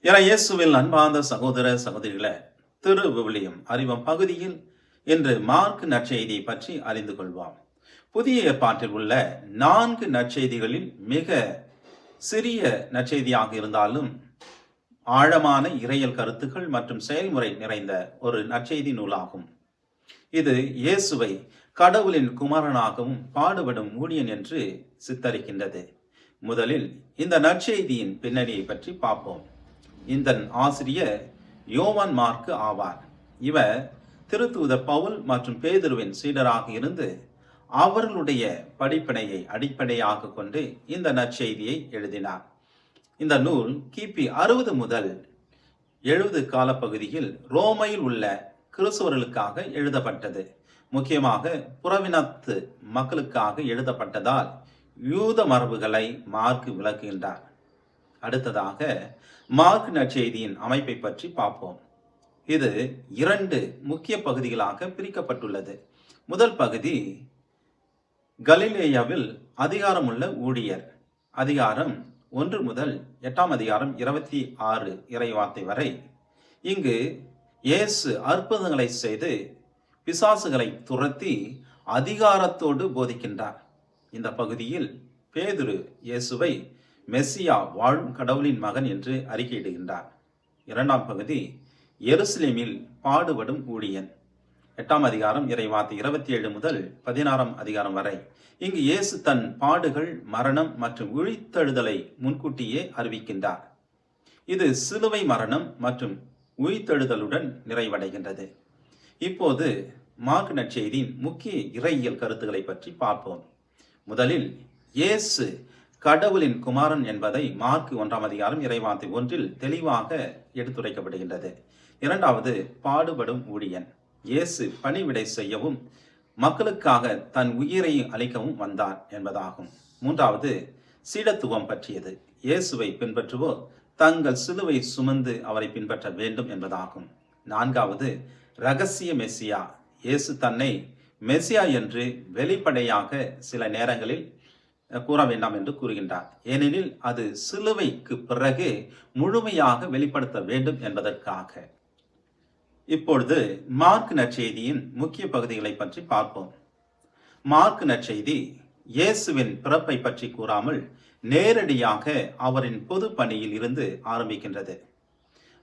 என இயேசுவில் அன்பார்ந்த சகோதர சகோதரிகளை திரு விவிலியம் அறிவம் பகுதியில் இன்று மார்க் நற்செய்தியை பற்றி அறிந்து கொள்வோம். புதிய ஏற்பாட்டில் உள்ள 4 நற்செய்திகளில் மிக சிறிய நற்செய்தியாக இருந்தாலும் ஆழமான இறையியல் கருத்துக்கள் மற்றும் செயல்முறை நிறைந்த ஒரு நற்செய்தி நூலாகும். இது இயேசுவை கடவுளின் குமாரனாகவும் பாடுபடும் ஊழியன் என்று சித்தரிக்கின்றது. முதலில் இந்த நற்செய்தியின் பின்னணியை பற்றி பார்ப்போம். இந்த ஆசிரியர் யோவான் மார்க்கு ஆவார். இவர் திருத்தூதர் பவுல் மற்றும் பேதுருவின் சீடராக இருந்து அவர்களுடைய படிப்பினையை அடிப்படையாக கொண்டு இந்த நற்செய்தியை எழுதினார். இந்த நூல் கிபி 60 முதல் 70 காலப்பகுதியில் ரோமையில் உள்ள கிறிஸ்தவர்களுக்காக எழுதப்பட்டது. முக்கியமாக புறவினத்து மக்களுக்காக எழுதப்பட்டதால் யூத மரபுகளை மார்க் விளக்குகின்றார். அடுத்ததாக மார்க் நற்செய்தியின் அமைப்பை பற்றி பார்ப்போம். இது 2 முக்கிய பகுதிகளாக பிரிக்கப்பட்டுள்ளது. முதல் பகுதி கலிலேயாவில் அதிகாரமுள்ள ஊழியர், அதிகாரம் 1 முதல் 8ஆம் அதிகாரம் 26 இறைவார்த்தை வரை. இங்கு இயேசு அற்புதங்களை செய்து பிசாசுகளை துரத்தி அதிகாரத்தோடு போதிக்கின்றார். இந்த பகுதியில் பேதுரு இயேசுவை மெஸ்ஸியா, வாழும் கடவுளின் மகன் என்று அறிக்கையிடுகின்றார். 2ஆம் பகுதி எருசலேமில் பாடுபடும் ஊழியன், 8ஆம் அதிகாரம் இறைவார்த்தை 27 முதல் 16ஆம் அதிகாரம் வரை. இங்கு இயேசு தன் பாடுகள், மரணம் மற்றும் உயிர்த்தெழுதலை முன்கூட்டியே அறிவிக்கின்றார். இது சிலுவை மரணம் மற்றும் உயிர்த்தெழுதலுடன் நிறைவடைகின்றது. இப்போது மார்க் நற்செய்தியின் முக்கிய இறையியல் கருத்துக்களை பற்றி பார்ப்போம். முதலில் இயேசு கடவுளின் குமாரன் என்பதை மார்க் 1ஆம் அதிகாரம் இறைவார்த்தை 1 தெளிவாக எடுத்துரைக்கப்படுகின்றது. 2வது பாடுபடும் ஊழியன், இயேசு பணிவிடை செய்யவும் மக்களுக்காக தன் உயிரை அளிக்கவும் வந்தார் என்பதாகும். 3வது சீடத்துவம் பற்றியது, இயேசுவை பின்பற்றுவோர் தங்கள் சிலுவை சுமந்து அவரை பின்பற்ற வேண்டும் என்பதாகும். 4வது இரகசிய மெஸ்ஸியா, இயேசு தன்னை மெஸ்ஸியா என்று வெளிப்படையாக சில நேரங்களில் கூற வேண்டாம் என்று கூறுகின்றார். ஏனெனில் அது சிலுவைக்கு பிறகு முழுமையாக வெளிப்படுத்த வேண்டும் என்பதற்காக. இப்பொழுது மார்க் நற்செய்தியின் முக்கிய பகுதிகளை பற்றி பார்ப்போம். மார்க் நற்செய்தி இயேசுவின் பிறப்பை பற்றி கூறாமல் நேரடியாக அவரின் பொது பணியில் இருந்து ஆரம்பிக்கின்றது.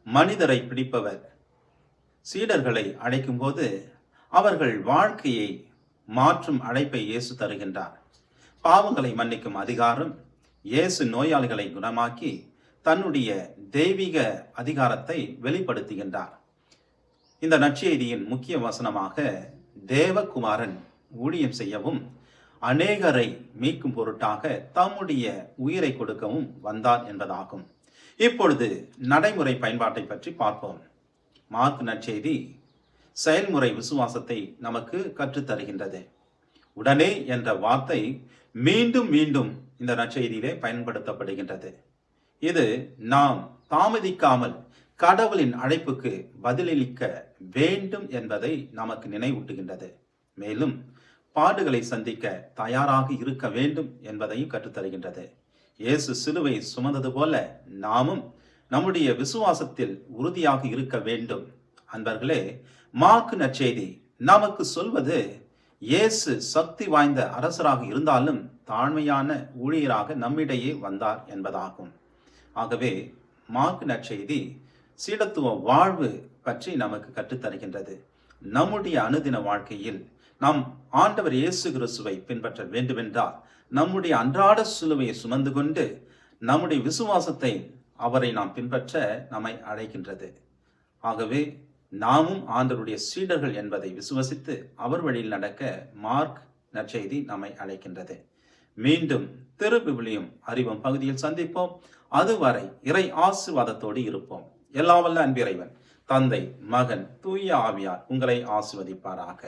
மனிதரை பிடிப்பவர் சீடர்களை அழைக்கும் போது அவர்கள் வாழ்க்கையை மாற்றும் அழைப்பை இயேசு தருகின்றார். பாவங்களை மன்னிக்கும் அதிகாரம், இயேசு நோயாளிகளை குணமாக்கி தன்னுடைய தெய்வீக அதிகாரத்தை வெளிப்படுத்துகின்றார். இந்த நற்செய்தியின் முக்கிய வசனமாக தேவகுமாரன் ஊழியம் செய்யவும் அநேகரை மீட்கும் பொருட்டாக தம்முடைய உயிரை கொடுக்கவும் வந்தார் என்பதாகும். இப்பொழுது நடைமுறை பயன்பாட்டை பற்றி பார்ப்போம். மார்க் நற்செய்தி செயல்முறை விசுவாசத்தை நமக்கு கற்றுத்தருகின்றது. உடனே என்ற வார்த்தை மீண்டும் மீண்டும் இந்த நற்செய்தியிலே பயன்படுத்தப்படுகின்றது. இது நாம் தாமதிக்காமல் கடவுளின் அழைப்புக்கு பதிலளிக்க வேண்டும் என்பதை நமக்கு நினைவூட்டுகின்றது. மேலும் பாடுகளை சந்திக்க தயாராக இருக்க வேண்டும் என்பதையும் கற்றுத்தருகின்றது. இயேசு சிலுவை சுமந்தது போல நாமும் நம்முடைய விசுவாசத்தில் உறுதியாக இருக்க வேண்டும். அன்பர்களே, மார்க் நற்செய்தி நமக்கு சொல்வது இயேசு சக்தி வாய்ந்த அரசராக இருந்தாலும் தாழ்மையான ஊழியராக நம்மிடையே வந்தார் என்பதாகும். ஆகவே மார்க் நற்செய்தி சீடத்துவ வாழ்வு பற்றி நமக்கு கற்றுத்தருகின்றது. நம்முடைய அனுதின வாழ்க்கையில் நாம் ஆண்டவர் இயேசு கிறிஸ்துவை பின்பற்ற வேண்டுமென்றால் நம்முடைய அன்றாட சிலுவையை சுமந்து கொண்டு நம்முடைய விசுவாசத்தை அவரை நாம் பின்பற்ற நம்மை அழைக்கின்றது. ஆகவே நாமும் ஆண்டவருடைய சீடர்கள் என்பதை விசுவசித்து அவர் வழியில் நடக்க மார்க் நற்செய்தி நம்மை அழைக்கின்றது. மீண்டும் திரு விவிலியம் அறிவம் பகுதியில் சந்திப்போம். அதுவரை இறை ஆசீர்வாதத்தோடு இருப்போம். எல்லா வல்ல அன்பிறைவன், தந்தை, மகன், தூய ஆவியார் உங்களை ஆசீர்வதிப்பாராக.